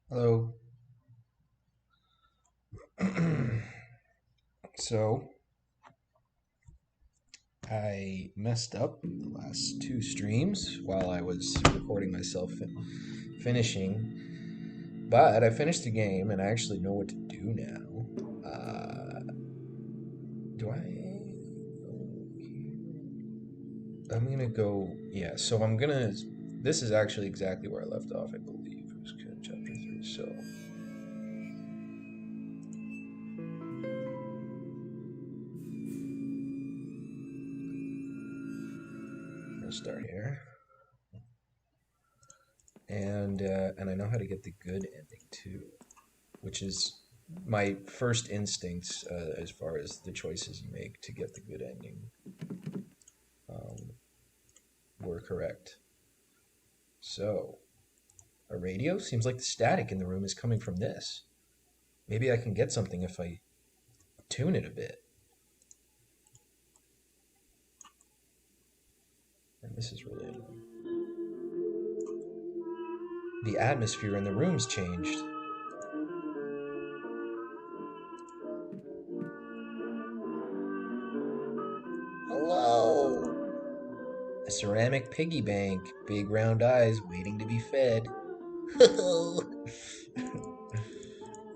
Hello. So, I messed up the last two streams while I was recording myself finishing, but I finished the game and I actually know what to do now. Do I? I'm gonna go. Yeah, so I'm gonna. This is actually exactly where I left off, I believe. It was chapter 3. So, I'm gonna start here. And I know how to get the good ending too, which is my first instincts as far as the choices you make to get the good ending um, were correct. So, a radio? Seems like the static in the room is coming from this. Maybe I can get something if I tune it a bit. And this is really annoying. The atmosphere in the room's changed. Hello! A ceramic piggy bank, big round eyes waiting to be fed.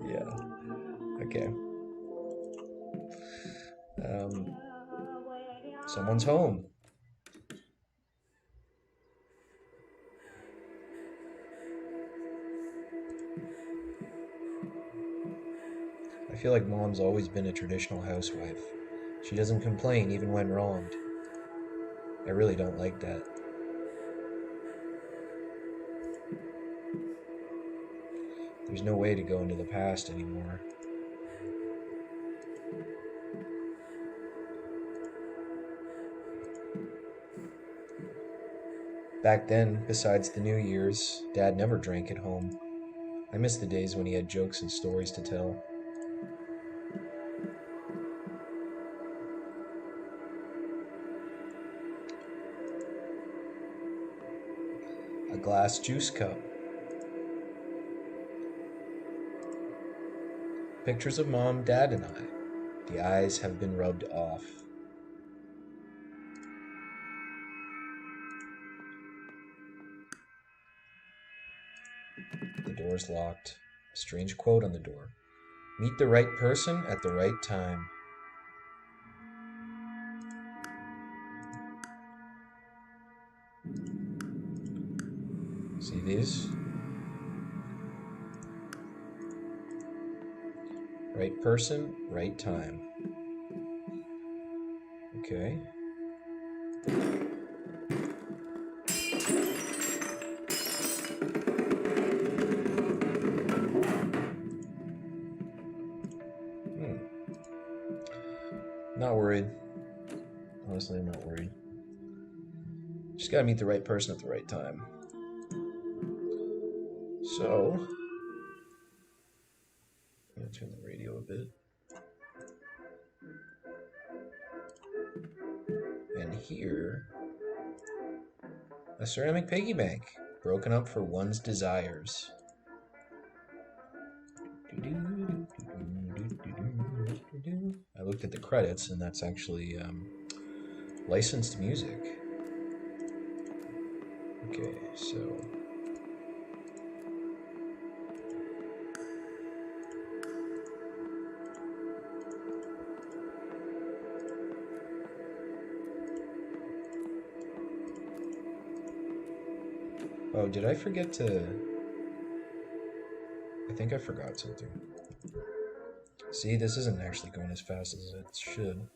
Yeah, okay. Um, Someone's home. I feel like mom's always been a traditional housewife. She doesn't complain even when wronged. I really don't like that. There's no way to go into the past anymore. Back then, besides the New Year's, Dad never drank at home. I miss the days when he had jokes and stories to tell. A glass juice cup. Pictures of Mom, Dad, and I. The eyes have been rubbed off. The door's locked. A strange quote on the door. Meet the right person at the right time. See these? Right person, right time. Okay. Hmm. Not worried. Honestly, I'm not worried. Just gotta meet the right person at the right time. So, I'm gonna turn the radio a bit. And here, a ceramic piggy bank, broken up for one's desires. I looked at the credits, and that's actually licensed music. Okay, so oh, did I forget to... I think I forgot something. See, this isn't actually going as fast as it should.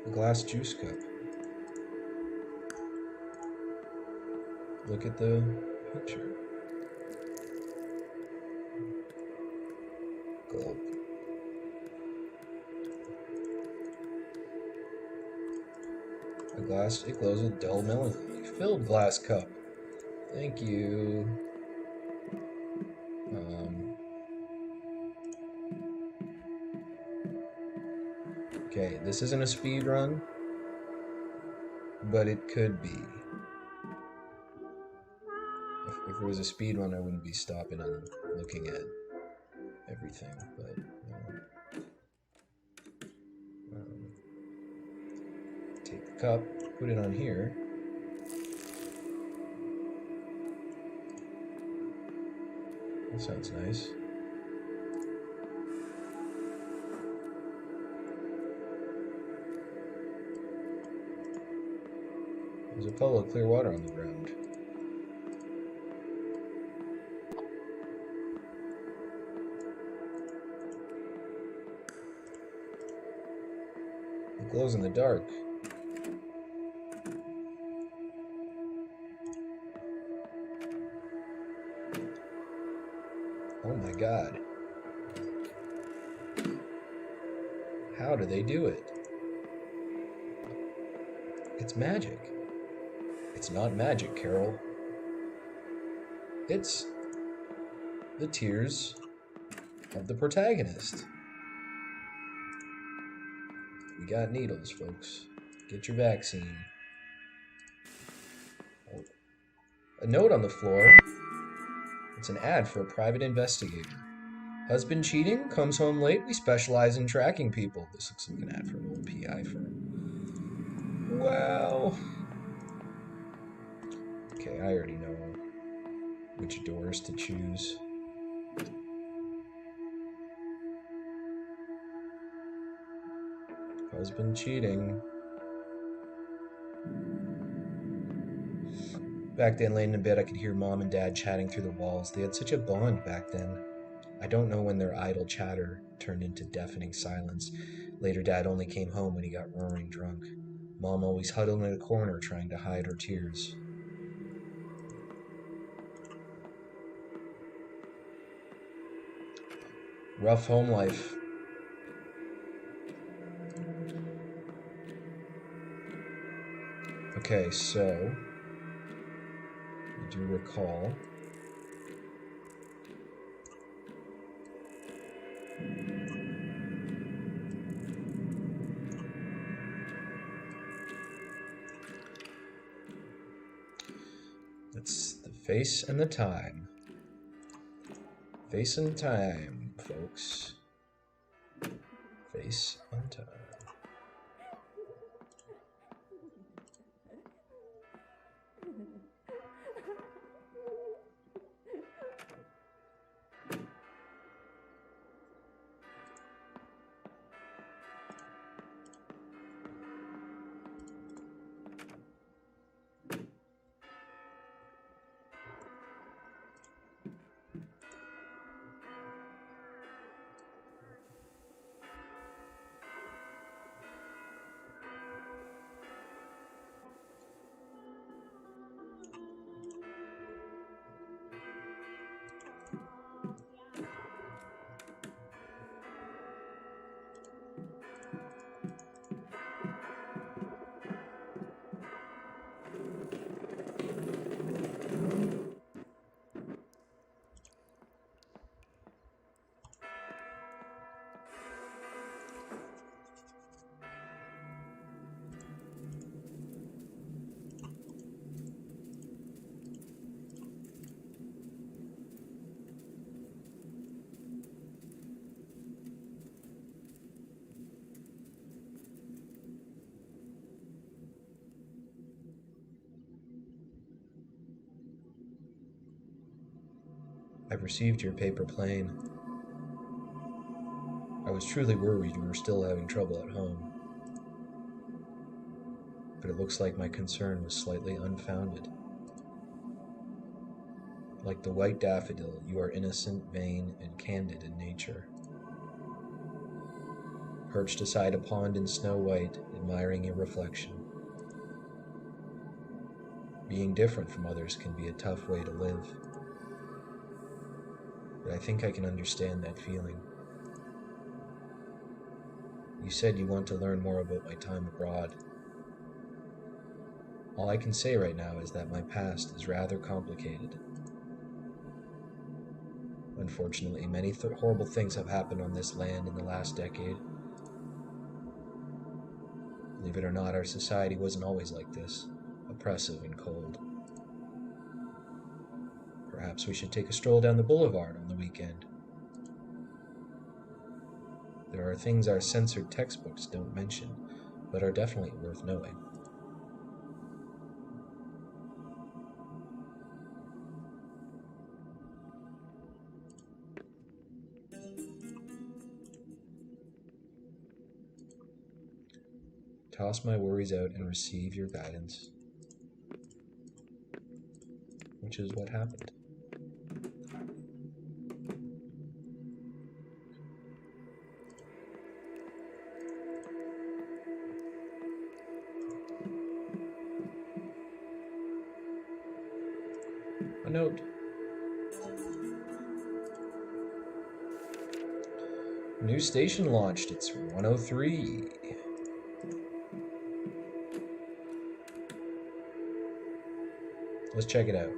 A glass juice cup. Look at the picture. Globe. A glass, it glows with dull melancholy. Filled glass cup. Thank you. Okay, this isn't a speed run, but it could be. If it was a speed run, I wouldn't be stopping and looking at everything. But take the cup, put it on here. That sounds nice. There's a puddle of clear water on the ground. It glows in the dark. Oh my god. How do they do it? It's magic. It's not magic, Carol. It's the tears of the protagonist. We got needles, folks. Get your vaccine. Oh. A note on the floor. It's an ad for a private investigator. Husband cheating, comes home late, we specialize in tracking people. This looks like an ad for an old PI firm. Well... Okay, I already know which doors to choose. Husband cheating. Back then, laying in bed, I could hear Mom and Dad chatting through the walls. They had such a bond back then. I don't know when their idle chatter turned into deafening silence. Later, Dad only came home when he got roaring drunk. Mom always huddled in a corner trying to hide her tears. Rough home life. Okay, so I do recall that's the face and the time. Face and time, folks. Face and time. I've received your paper plane. I was truly worried you were still having trouble at home. But it looks like my concern was slightly unfounded. Like the white daffodil, you are innocent, vain, and candid in nature. Perched beside a pond in Snow White, admiring your reflection. Being different from others can be a tough way to live. But I think I can understand that feeling. You said you want to learn more about my time abroad. All I can say right now is that my past is rather complicated. Unfortunately, many horrible things have happened on this land in the last decade. Believe it or not, our society wasn't always like this, oppressive and cold. Perhaps we should take a stroll down the boulevard on the weekend. There are things our censored textbooks don't mention, but are definitely worth knowing. Toss my worries out and receive your guidance. Which is what happened. A note. New station launched. It's 103. Let's check it out.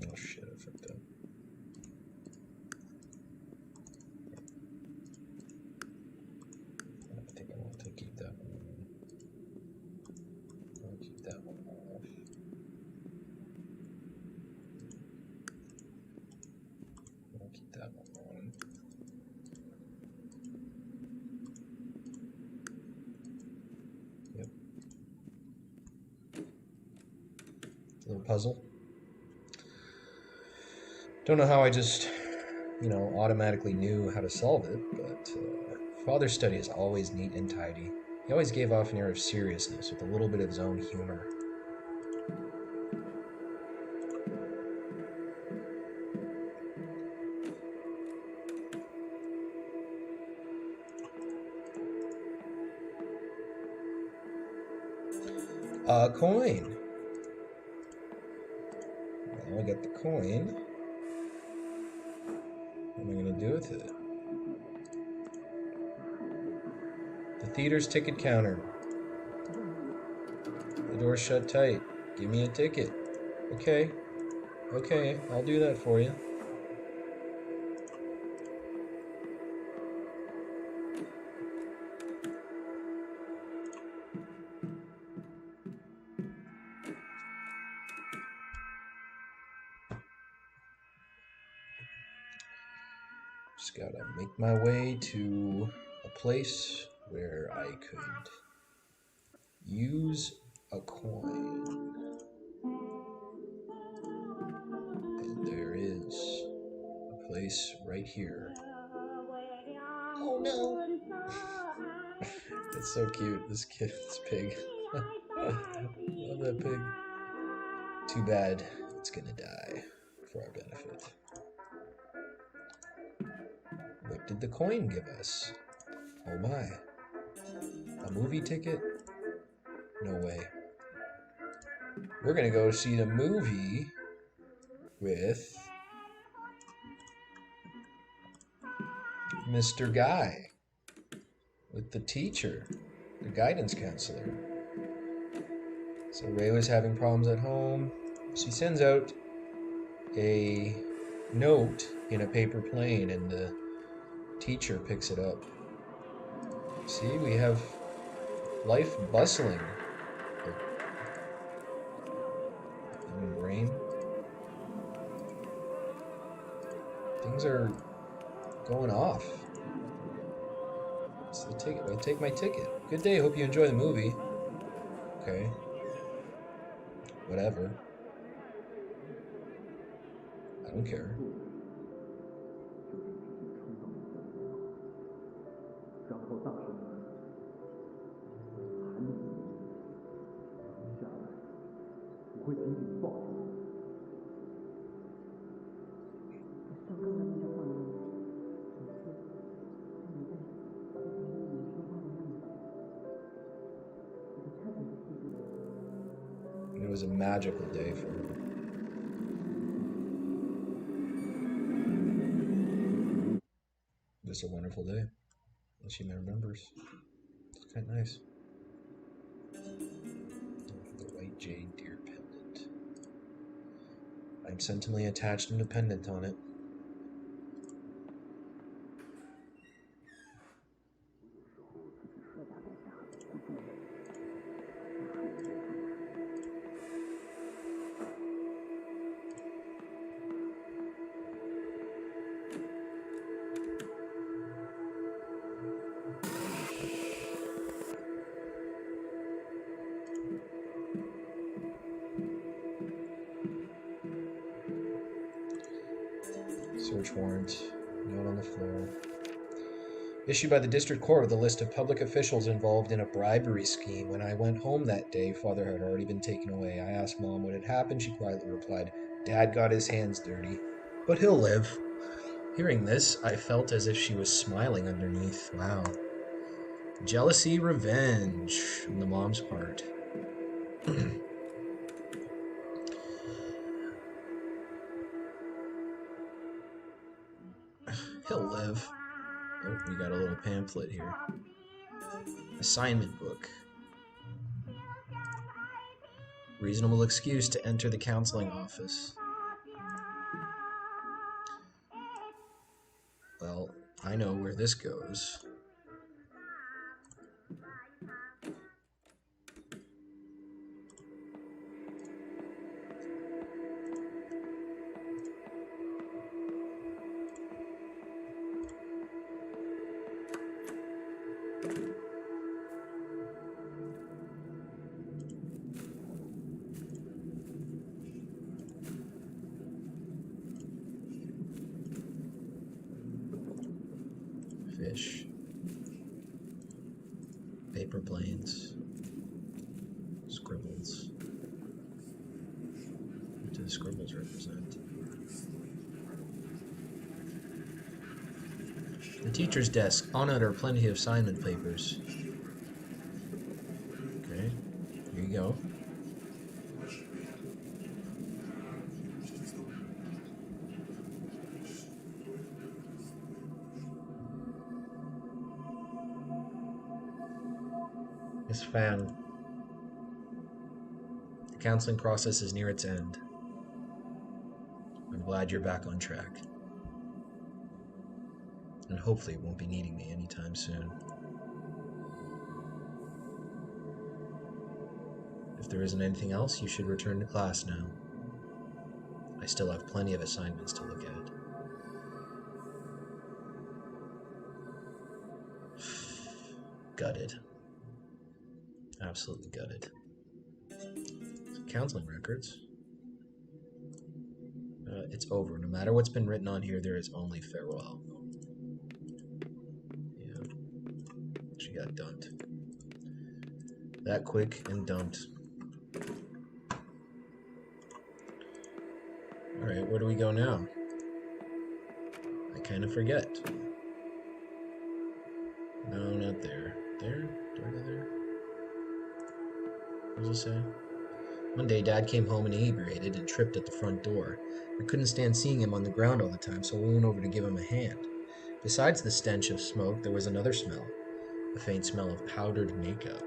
Oh shit, I fucked up. I think I want to keep that one on. I'll keep that one off. I'll keep that one on. Yep. Little puzzle. Don't know how I just, automatically knew how to solve it, but Father's study is always neat and tidy. He always gave off an air of seriousness with a little bit of his own humor. A coin. Now I got the coin. What am I going to do with it? The theater's ticket counter. The door's shut tight. Give me a ticket. Okay. Okay, I'll do that for you. Just gotta make my way to a place where I could use a coin. And there is a place right here. Oh no! It's so cute, this kid, this pig. Love that pig. Too bad it's gonna die for our benefit. What did the coin give us? Oh my. A movie ticket? No way. We're gonna go see the movie with Mr. Guy, with the teacher, the guidance counselor. So Ray was having problems at home. She sends out a note in a paper plane and the teacher picks it up. See, we have life bustling. Brain. Things are going off. It's the ticket. I'll take my ticket. Good day. Hope you enjoy the movie. Okay. Whatever. I don't care. It was a magical day for her. Just a wonderful day. And she remembers. It's kind of nice. The white jade deer pendant. I'm sentimentally attached and dependent on it. Search warrant. Note on the floor. Issued by the district court with a list of public officials involved in a bribery scheme. When I went home that day, Father had already been taken away. I asked Mom what had happened. She quietly replied, Dad got his hands dirty, but he'll live. Hearing this, I felt as if she was smiling underneath. Wow. Jealousy, revenge from the mom's part. He'll live. Oh, we got a little pamphlet here. Assignment book. Reasonable excuse to enter the counseling office. Well, I know where this goes. Fish. Paper planes. Scribbles. What do the scribbles represent? The teacher's desk. On it are plenty of assignment papers. Okay, here you go. Miss Fan. The counseling process is near its end. I'm glad you're back on track. And hopefully won't be needing me anytime soon. If there isn't anything else, you should return to class now. I still have plenty of assignments to look at. Gutted. Absolutely gutted. Counseling records. It's over. No matter what's been written on here, there is only farewell. Yeah. She got dumped. That quick and dumped. Alright, where do we go now? I kind of forget. No, not there. There? Do I go there? What does it say? One day, Dad came home inebriated and tripped at the front door. I couldn't stand seeing him on the ground all the time, so we went over to give him a hand. Besides the stench of smoke, there was another smell. A faint smell of powdered makeup.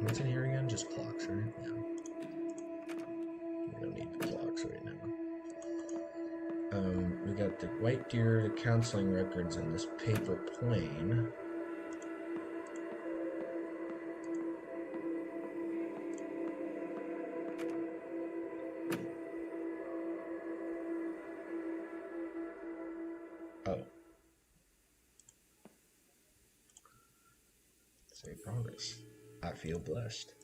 What's in here again? Just clocks, right? Yeah. We don't need the clocks right now. We got the white deer, the counseling records, and this paper plane. progress. I feel blessed.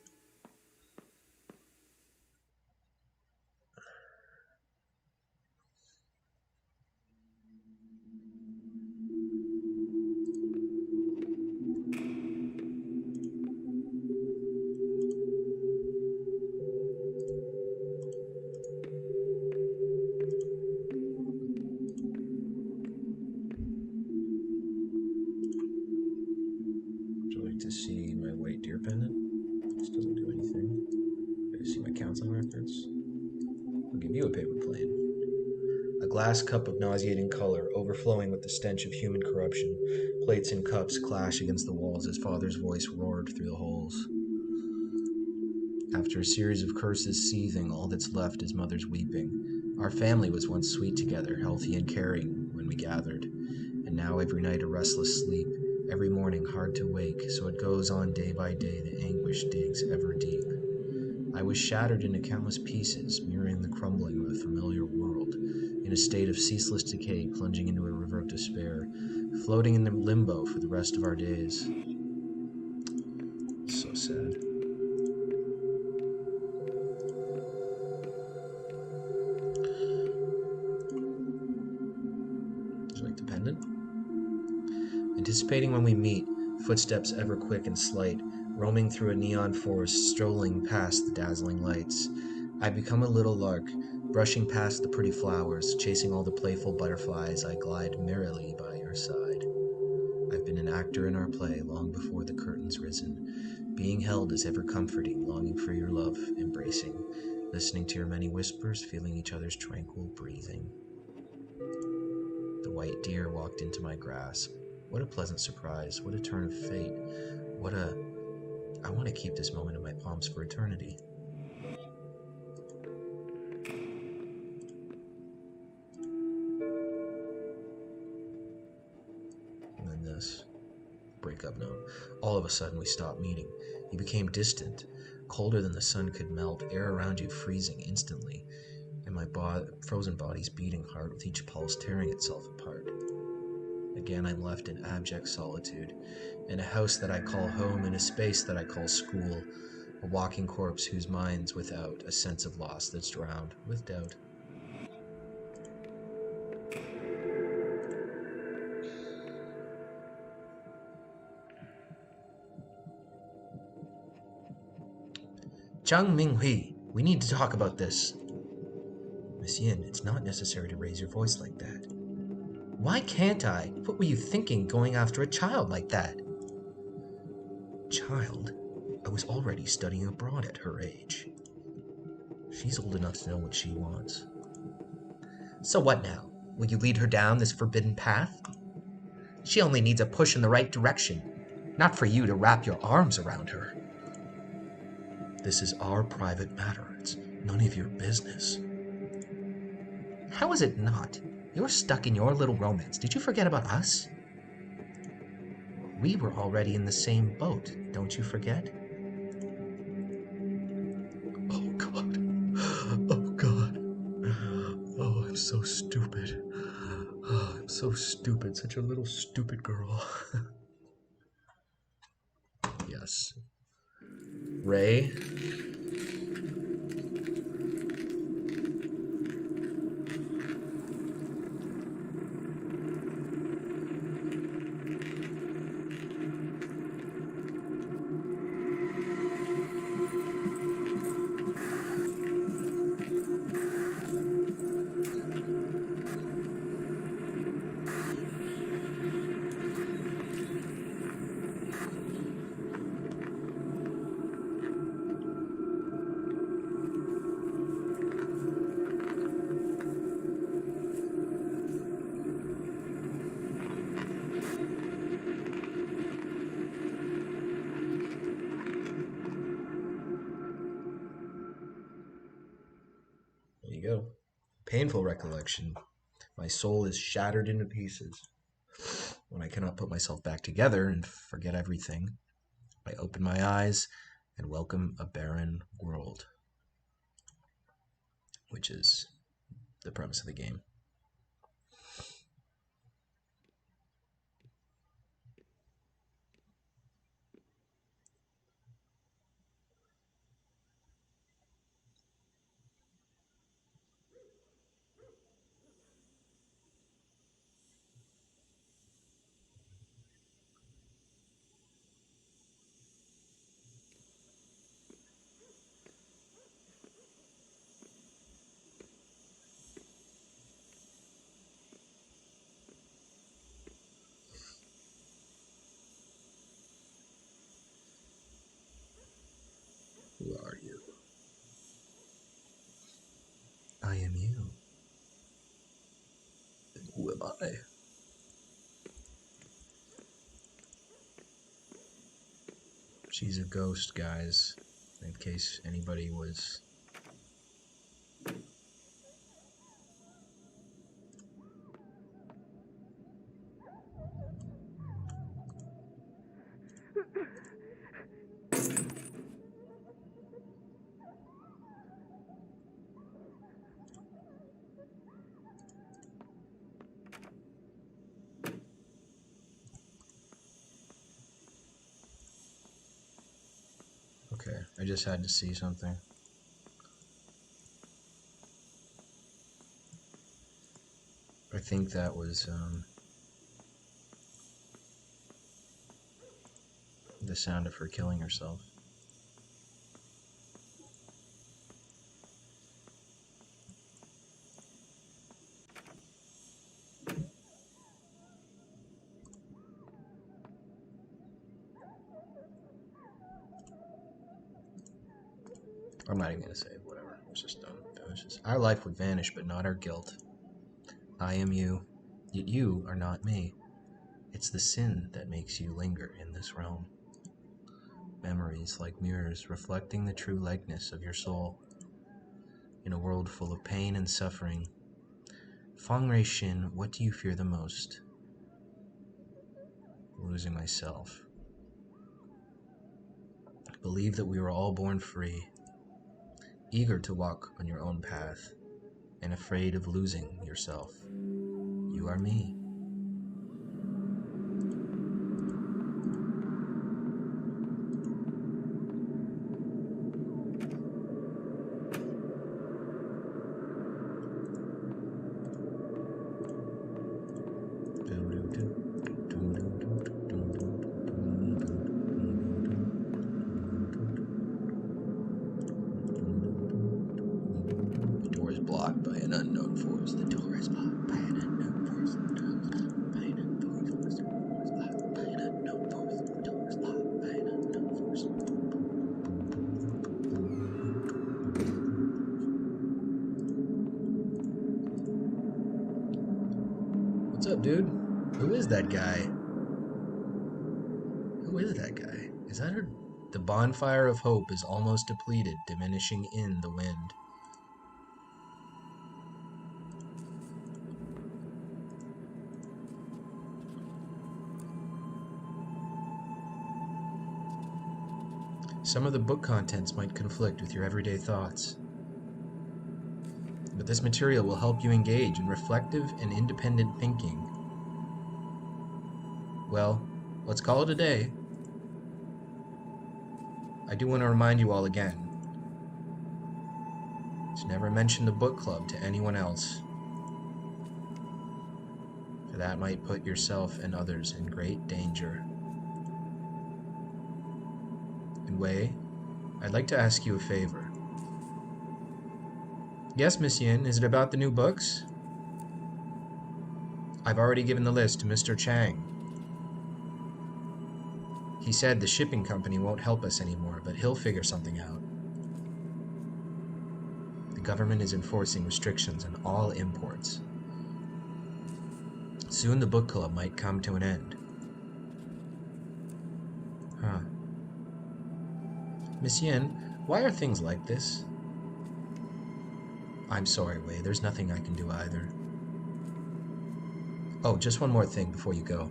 Would you like to see my white deer pendant? This doesn't do anything. You see my counseling records? I'll give you a paper plane. A glass cup of nauseating color, overflowing with the stench of human corruption. Plates and cups clash against the walls as father's voice roared through the holes. After a series of curses seething, all that's left is mother's weeping. Our family was once sweet together, healthy and caring when we gathered. And now every night a restless sleep, every morning hard to wake, so it goes on day by day, the anguish digs ever deep. I was shattered into countless pieces, mirroring the crumbling of a familiar world, in a state of ceaseless decay, plunging into a river of despair, floating in the limbo for the rest of our days. So sad. Would you like the pendant? Anticipating when we meet, footsteps ever quick and slight, roaming through a neon forest, strolling past the dazzling lights. I become a little lark, brushing past the pretty flowers, chasing all the playful butterflies, I glide merrily by your side. I've been an actor in our play long before the curtain's risen. Being held is ever comforting, longing for your love, embracing, listening to your many whispers, feeling each other's tranquil breathing. The white deer walked into my grasp. What a pleasant surprise, what a turn of fate, I want to keep this moment in my palms for eternity. And then this breakup note. All of a sudden we stopped meeting. You became distant, colder than the sun could melt, air around you freezing instantly, and my frozen body's beating hard with each pulse tearing itself apart. Again I'm left in abject solitude, in a house that I call home, in a space that I call school, a walking corpse whose mind's without, a sense of loss that's drowned with doubt. Zhang Minghui, we need to talk about this. Miss Yin, it's not necessary to raise your voice like that. Why can't I? What were you thinking going after a child like that? Child? I was already studying abroad at her age. She's old enough to know what she wants. So what now? Will you lead her down this forbidden path? She only needs a push in the right direction, not for you to wrap your arms around her. This is our private matter. It's none of your business. How is it not? You're stuck in your little romance. Did you forget about us? We were already in the same boat, don't you forget? Oh, God. Oh, God. Oh, I'm so stupid. Oh, I'm so stupid. Such a little stupid girl. Yes. Ray? There you go. Painful recollection. My soul is shattered into pieces. When I cannot put myself back together and forget everything, I open my eyes and welcome a barren world, which is the premise of the game. I am you. Who am I? She's a ghost, guys, in case anybody was... Okay, I just had to see something. I think that was the sound of her killing herself. I'm not even gonna say it, whatever. It was just dumb. It was just, our life would vanish, but not our guilt. I am you, yet you are not me. It's the sin that makes you linger in this realm. Memories like mirrors reflecting the true likeness of your soul. In a world full of pain and suffering, Feng Rei Shin, what do you fear the most? Losing myself. Believe that we were all born free, eager to walk on your own path, and afraid of losing yourself. You are me. The door is blocked by an unknown force. The door is blocked by an unknown force. The door is blocked by an unknown force. The door is blocked by an unknown force. The door is blocked by an unknown force. What's up, dude? Who is that guy? Who is that guy? Is that her? The bonfire of hope is almost depleted, diminishing in the wind. Some of the book contents might conflict with your everyday thoughts, but this material will help you engage in reflective and independent thinking. Well, let's call it a day. I do want to remind you all again to never mention the book club to anyone else, for that might put yourself and others in great danger. And Wei, I'd like to ask you a favor. Yes, Miss Yin, is it about the new books? I've already given the list to Mr. Chang. He said the shipping company won't help us anymore, but he'll figure something out. The government is enforcing restrictions on all imports. Soon the book club might come to an end. Huh. Miss Yin, why are things like this? I'm sorry, Wei. There's nothing I can do either. Oh, just one more thing before you go.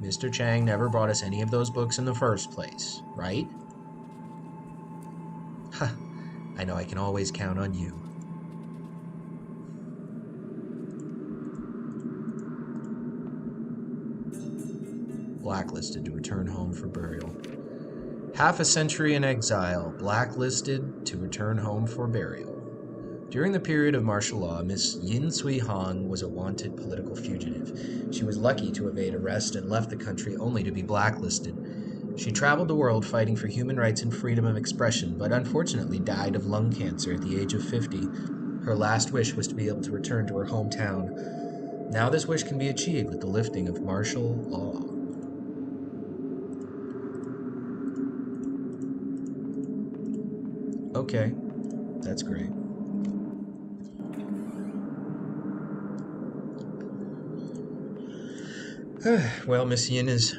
Mr. Chang never brought us any of those books in the first place, right? Ha! I know I can always count on you. Blacklisted to return home for burial. Half a century in exile, blacklisted to return home for burial. During the period of martial law, Miss Yin Sui Hong was a wanted political fugitive. She was lucky to evade arrest and left the country only to be blacklisted. She traveled the world fighting for human rights and freedom of expression, but unfortunately died of lung cancer at the age of 50. Her last wish was to be able to return to her hometown. Now this wish can be achieved with the lifting of martial law. Okay. That's great. Well, Miss Yin is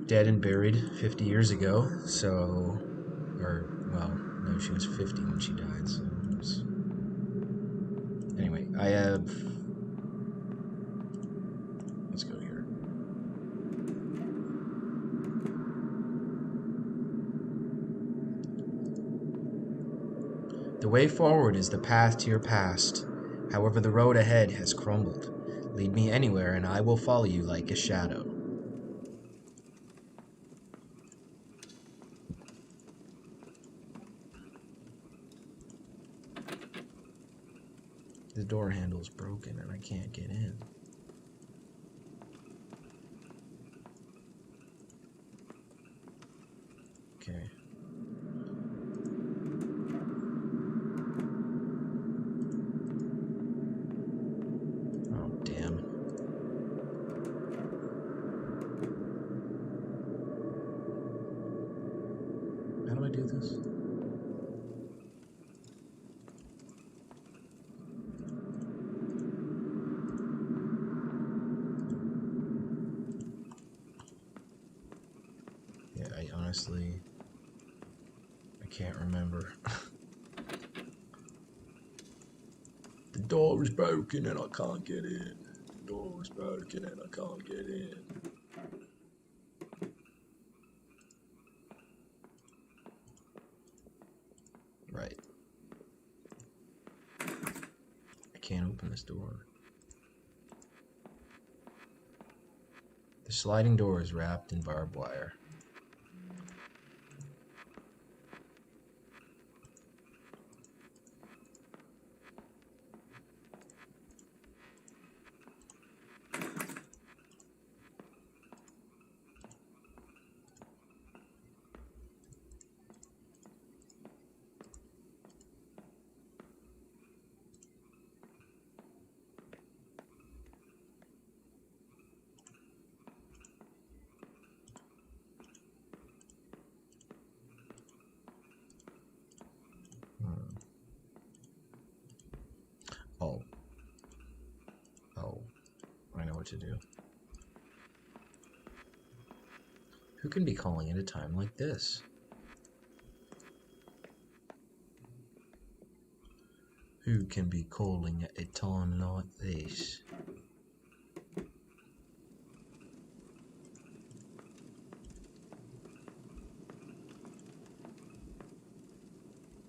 dead and buried 50 years ago, so... Or, well, no, she was 50 when she died, so it was... Anyway, I have... Let's go here. The way forward is the path to your past. However, the road ahead has crumbled. Lead me anywhere, and I will follow you like a shadow. The door handle's broken, and I can't get in. Okay. Oh, damn. How do I do this? Yeah, I honestly... I can't remember. The door is broken and I can't get in. The door is broken and I can't get in. Right. I can't open this door. The sliding door is wrapped in barbed wire. Oh, I know what to do. Who can be calling at a time like this? Who can be calling at a time like this?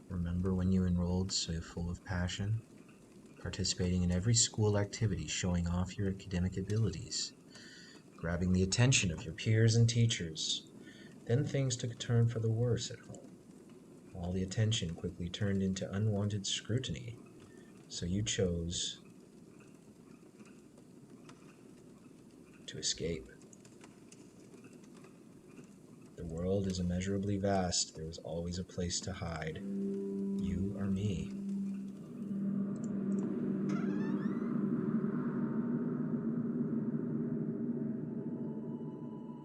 Remember when you enrolled so full of passion? Participating in every school activity, showing off your academic abilities, grabbing the attention of your peers and teachers. Then things took a turn for the worse at home. All the attention quickly turned into unwanted scrutiny, so you chose to escape. The world is immeasurably vast. There is always a place to hide. You are me.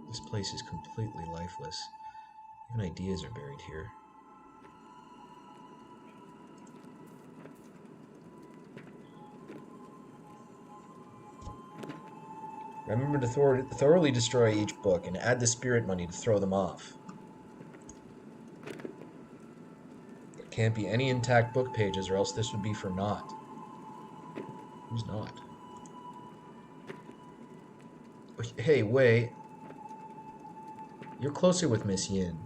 This place is completely lifeless. Even ideas are buried here. Remember to thoroughly destroy each book and add the spirit money to throw them off. There can't be any intact book pages or else this would be for naught. Who's not? Hey, wait. You're closer with Miss Yin.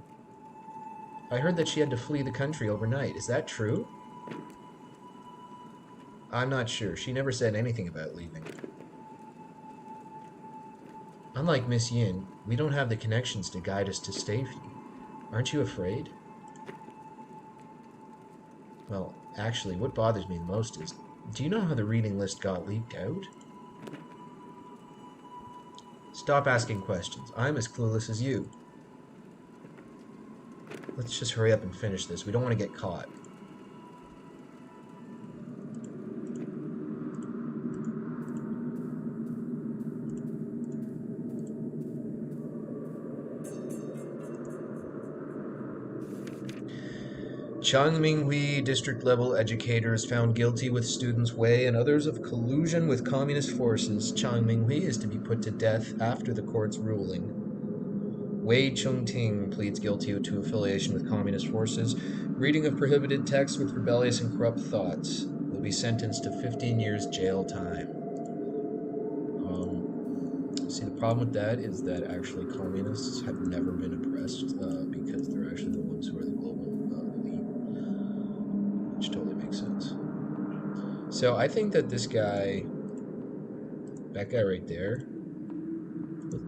I heard that she had to flee the country overnight. Is that true? I'm not sure. She never said anything about leaving. Unlike Miss Yin, we don't have the connections to guide us to safety. Aren't you afraid? Well, actually, what bothers me the most is, do you know how the reading list got leaked out? Stop asking questions. I'm as clueless as you. Let's just hurry up and finish this. We don't want to get caught. Changminghui district-level educators found guilty with students Wei and others of collusion with communist forces. Changminghui is to be put to death after the court's ruling. Wei Chungting pleads guilty to affiliation with communist forces, reading of prohibited texts with rebellious and corrupt thoughts. Will be sentenced to 15 years jail time. See, the problem with that is that actually communists have never been oppressed because they're actually the ones who are the global elite, which totally makes sense. So I think that this guy, that guy right there,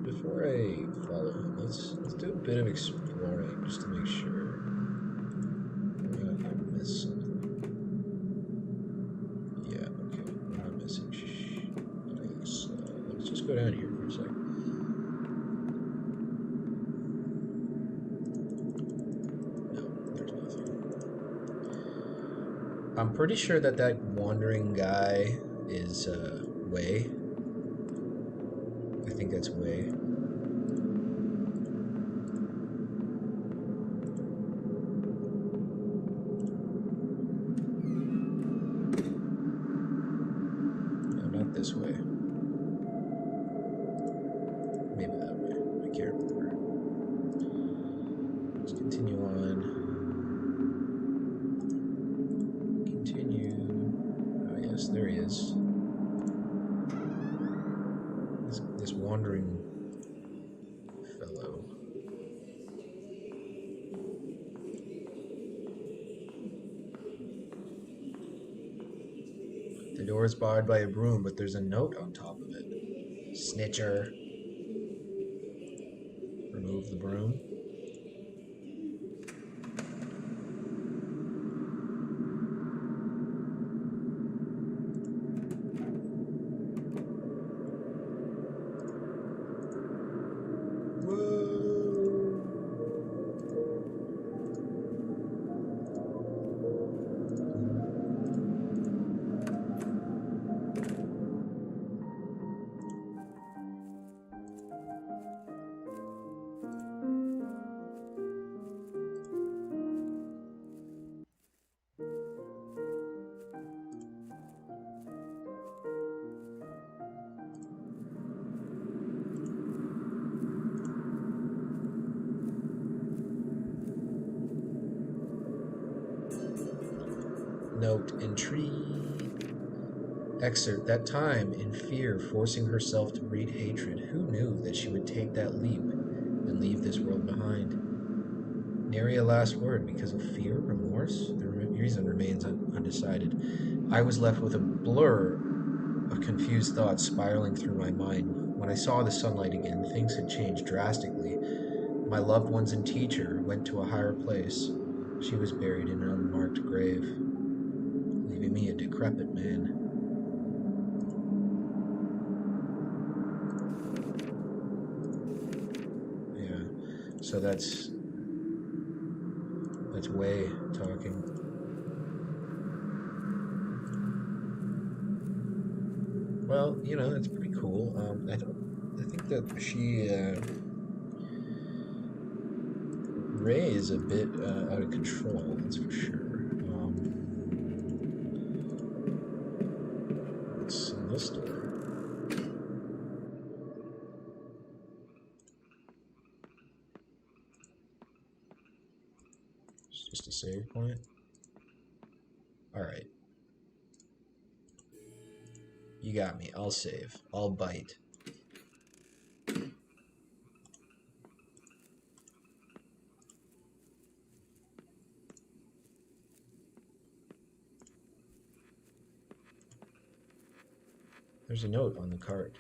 before I follow him, let's do a bit of exploring just to make sure we're not gonna miss something. Yeah, okay, we're not missing things. Let's just go down here for a second. I'm pretty sure that that wandering guy is Wei. I think that's Wei. No, not this way. Maybe that way. I can't remember. Let's continue on. Continue. Oh yes, there he is. This wandering fellow. The door is barred by a broom, but there's a note on top of it. Snitcher. Remove the broom. Note entry. Excerpt. That time, in fear, forcing herself to breed hatred, who knew that she would take that leap and leave this world behind? Nary a last word because of fear, remorse? The reason remains undecided. I was left with a blur of confused thoughts spiraling through my mind. When I saw the sunlight again, things had changed drastically. My loved ones and teacher went to a higher place. She was buried in an unmarked grave, leaving me a decrepit man. Yeah, so that's Wei talking. Well, you know, that's pretty cool. I think that Ray is a bit out of control. That's for sure. What's in this door? It's just a save point. All right. You got me. I'll save. I'll bite. There's a note on the card.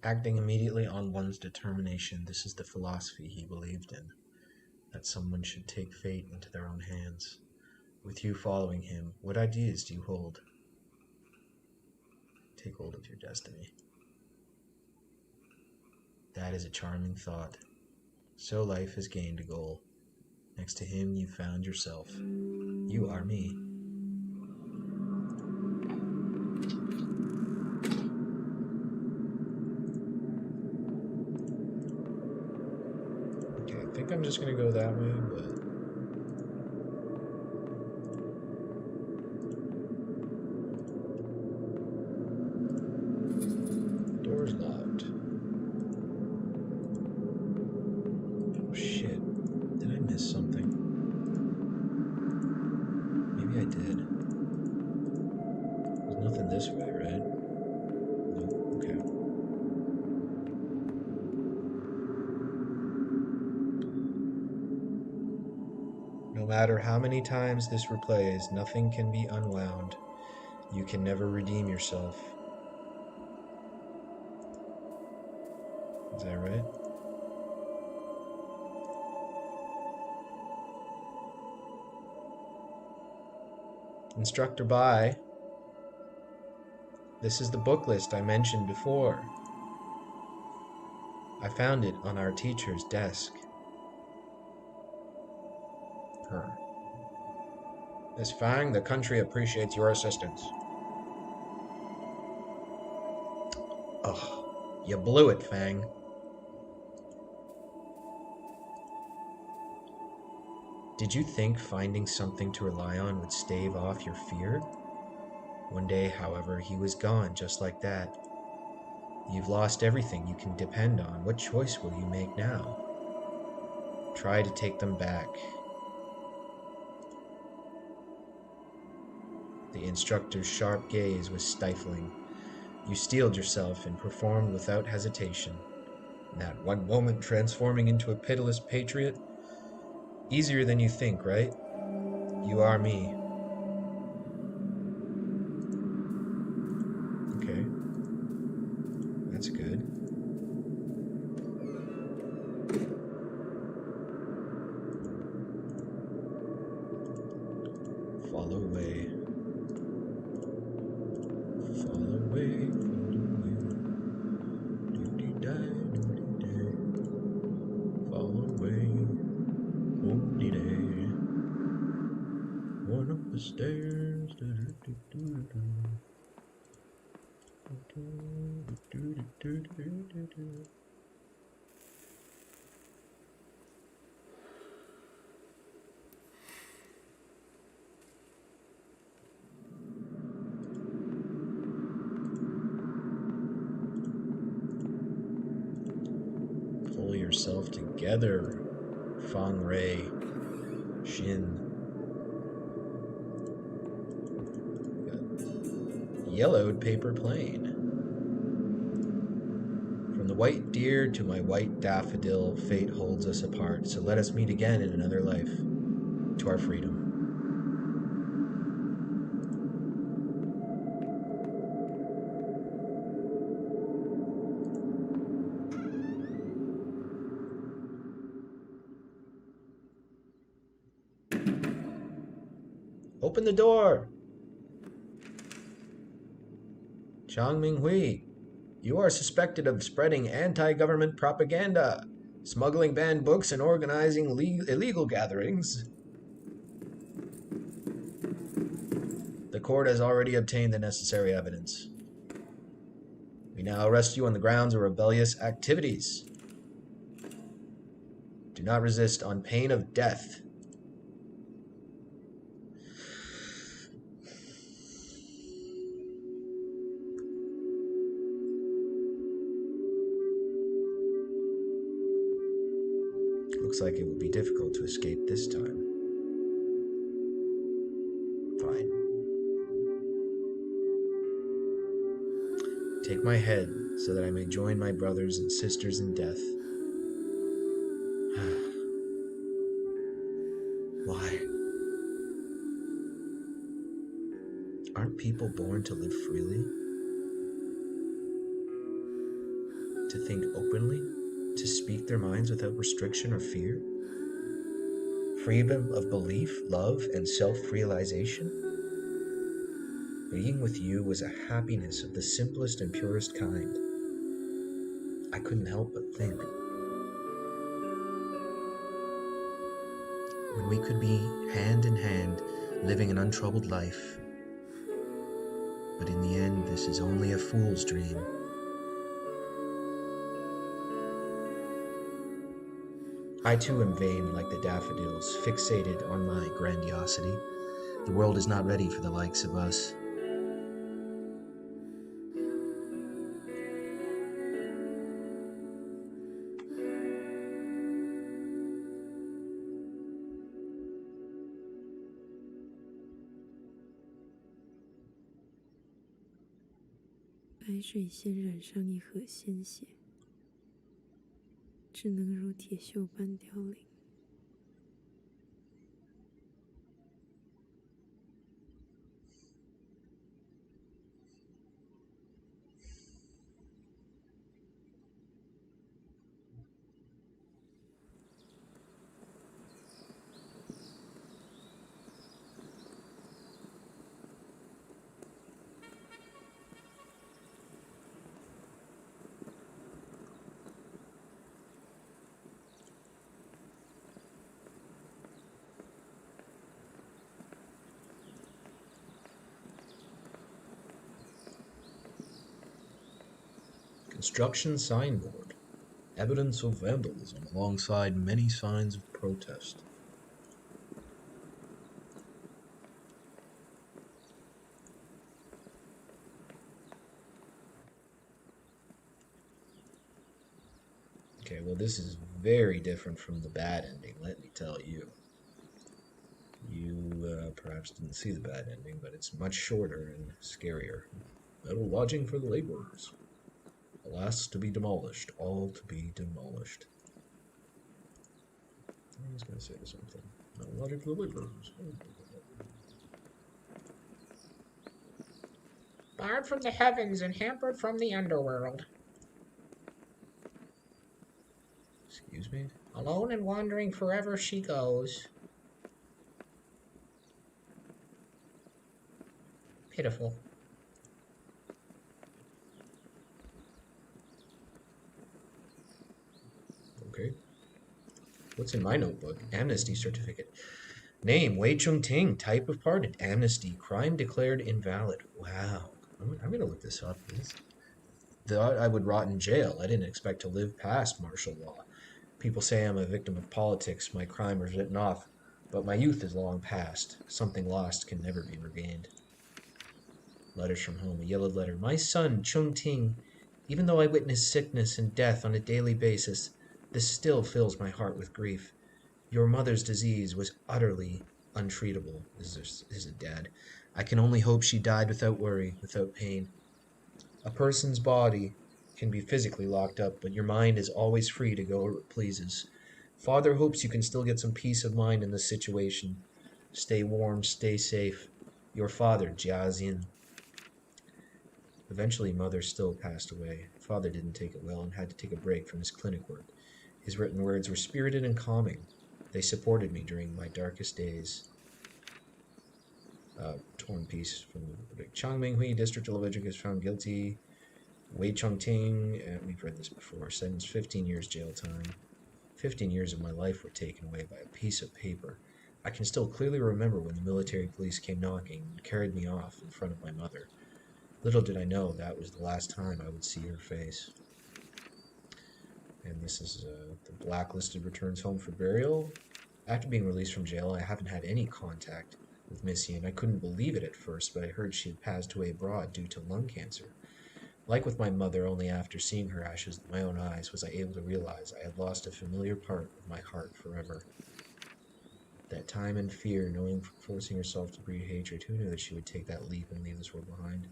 acting immediately on one's determination. This is the philosophy he believed in, that someone should take fate into their own hands. With you following him, what ideas do you hold? Take hold of your destiny. That is a charming thought. So life has gained a goal. Next to him, you found yourself. You are me. Okay, I think I'm just gonna go that way, but... Door's locked. Oh shit. Did I miss something? Maybe I did. There's nothing this way, right? Nope, okay. No matter how many times this replays, nothing can be unwound. You can never redeem yourself. Is that right? Instructor Bai. This is the book list I mentioned before. I found it on our teacher's desk. Her. Miss Fang, the country appreciates your assistance. Ugh, you blew it, Fang. Did you think finding something to rely on would stave off your fear? One day, however, he was gone just like that. You've lost everything you can depend on. What choice will you make now? Try to take them back. The instructor's sharp gaze was stifling. You steeled yourself and performed without hesitation. In that one moment, transforming into a pitiless patriot. Easier than you think, right? You are me. Okay. That's good. Follow away. Follow away, follow away. Doody-die, doody-day. Follow away. Doody-day. One up the stairs. Pull yourself together, Fang Rei, Shin. Yellowed paper plane. From the white deer to my white daffodil, fate holds us apart, so let us meet again in another life, to our freedom. Open the door! Chang Minghui, you are suspected of spreading anti-government propaganda, smuggling banned books, and organizing illegal gatherings. The court has already obtained the necessary evidence. We now arrest you on the grounds of rebellious activities. Do not resist on pain of death. Looks like it will be difficult to escape this time. Fine. Take my head so that I may join my brothers and sisters in death. Why? Aren't people born to live freely? to think openly, to speak their minds without restriction or fear, freedom of belief, love, and self-realization. Being with you was a happiness of the simplest and purest kind. I couldn't help but think, when we could be hand in hand, living an untroubled life. But in the end, this is only a fool's dream. I too am vain like the daffodils, fixated on my grandiosity. The world is not ready for the likes of us.白水仙染上一河鲜血，只能如铁锈般凋零。Construction signboard. Evidence of vandalism alongside many signs of protest. Okay, well, this is very different from the bad ending, let me tell you. You perhaps didn't see the bad ending, but it's much shorter and scarier. Metal lodging for the laborers. Alas, to be demolished, all to be demolished. I was going to say something. Metal lodging for the laborers. Barred from the heavens and hampered from the underworld. Excuse me? Alone and wandering forever she goes. Pitiful. Okay. What's in my notebook? Amnesty certificate. Name, Wei Chung Ting. Type of pardon, amnesty. Crime declared invalid. Wow. I'm going to look this up. Thought I would rot in jail. I didn't expect to live past martial law. People say I'm a victim of politics. My crime was written off. But my youth is long past. Something lost can never be regained. Letters from home. A yellowed letter. My son, Chung Ting. Even though I witness sickness and death on a daily basis, this still fills my heart with grief. Your mother's disease was utterly untreatable. Is it dad? I can only hope she died without worry, without pain. A person's body can be physically locked up, but your mind is always free to go where it pleases. Father hopes you can still get some peace of mind in this situation. Stay warm, stay safe. Your father, Jia Xin. Eventually, Mother still passed away. Father didn't take it well and had to take a break from his clinic work. His written words were spirited and calming. They supported me during my darkest days. Torn piece from the Chang Minghui District Television is found guilty. Wei Chongting, we've read this before, sentenced 15 years jail time. 15 years of my life were taken away by a piece of paper. I can still clearly remember when the military police came knocking and carried me off in front of my mother. Little did I know that was the last time I would see her face. And this is the blacklisted returns home for burial. After being released from jail, I haven't had any contact with Missy, and I couldn't believe it at first, but I heard she had passed away abroad due to lung cancer. Like with my mother, only after seeing her ashes with my own eyes was I able to realize I had lost a familiar part of my heart forever. That time and fear, knowing forcing herself to breed hatred, who knew that she would take that leap and leave this world behind?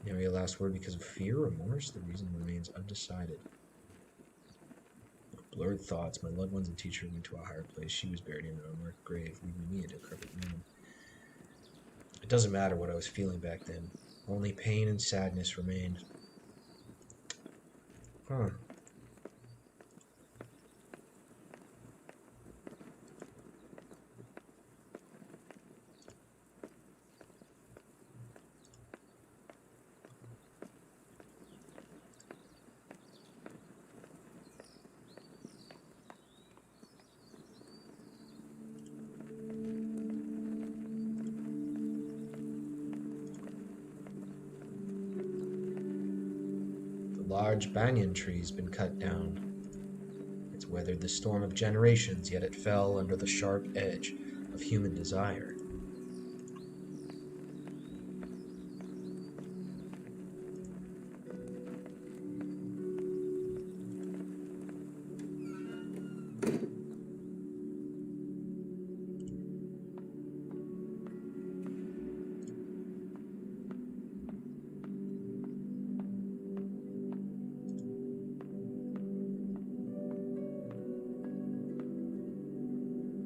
Never a last word because of fear or remorse, the reason remains undecided. Blurred thoughts, my loved ones and teacher went to a higher place. She was buried in an unmarked grave, leaving me a decrepit man. It doesn't matter what I was feeling back then. Only pain and sadness remained. Huh. The large banyan tree's been cut down. It's weathered the storm of generations, yet it fell under the sharp edge of human desire.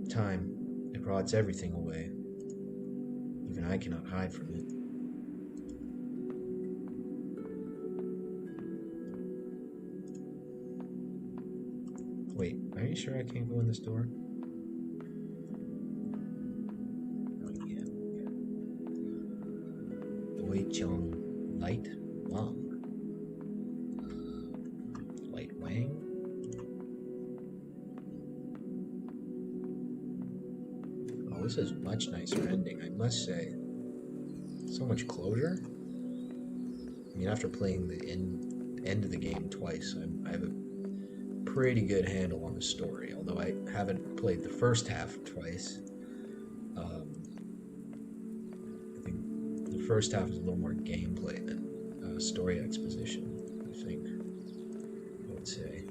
Time, it rots everything away. Even I cannot hide from it. Wait, are you sure I can't go in this door? Oh, yeah. Wei Chong Light Wang. Light Wang? Oh, this is a much nicer ending, I must say. So much closure. I mean, after playing the end of the game twice, I have a pretty good handle on the story, although I haven't played the first half twice. I think the first half is a little more gameplay than story exposition, I think, I would say.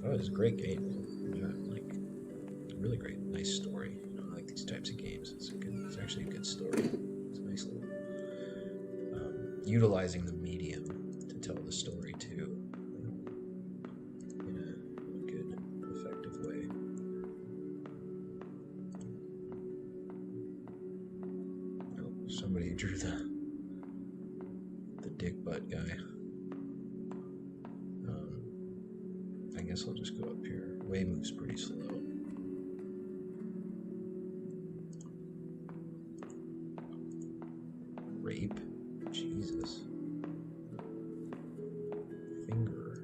Oh, it's a great game. Yeah, like, really great, nice story. You know, I like these types of games. It's actually a good story. It's a nice little utilizing the medium to tell the story too. Somebody drew the dick butt guy. I guess I'll just go up here. Way moves pretty slow. Rape? Jesus. Finger.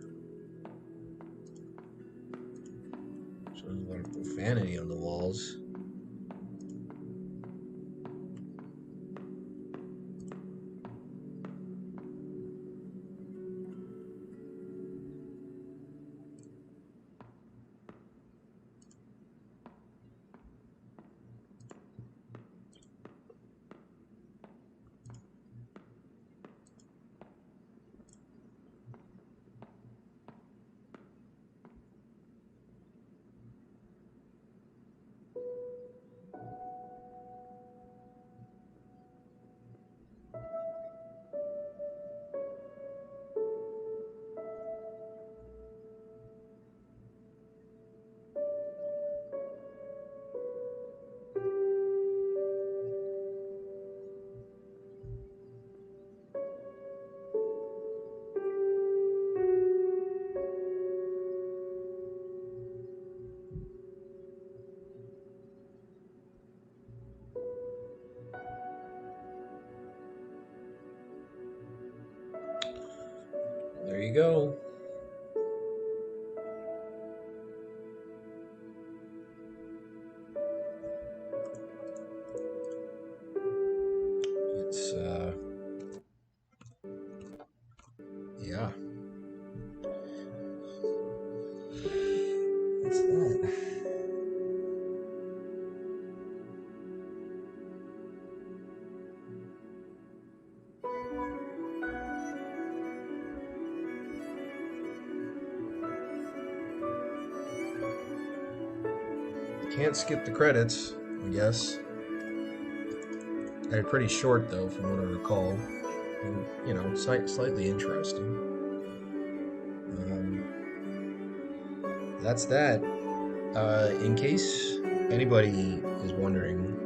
So there's a lot of profanity on the walls. There you go. It's, yeah. What's that? Can't skip the credits, I guess. They're pretty short, though, from what I recall. And, you know, slightly interesting. That's that. In case anybody is wondering,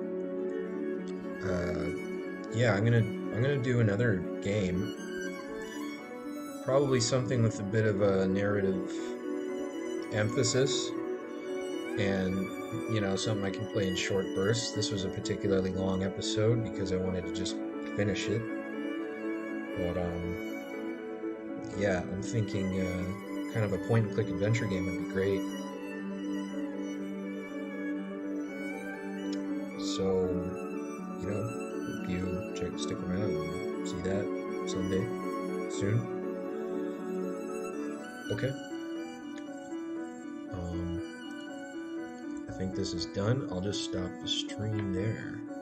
yeah, I'm gonna do another game. Probably something with a bit of a narrative emphasis, and something I can play in short bursts. This was a particularly long episode because I wanted to just finish it. But yeah, I'm thinking kind of a point and click adventure game would be great. So, hope you stick around and see that someday, soon. Okay. I think this is done. I'll just stop the stream there.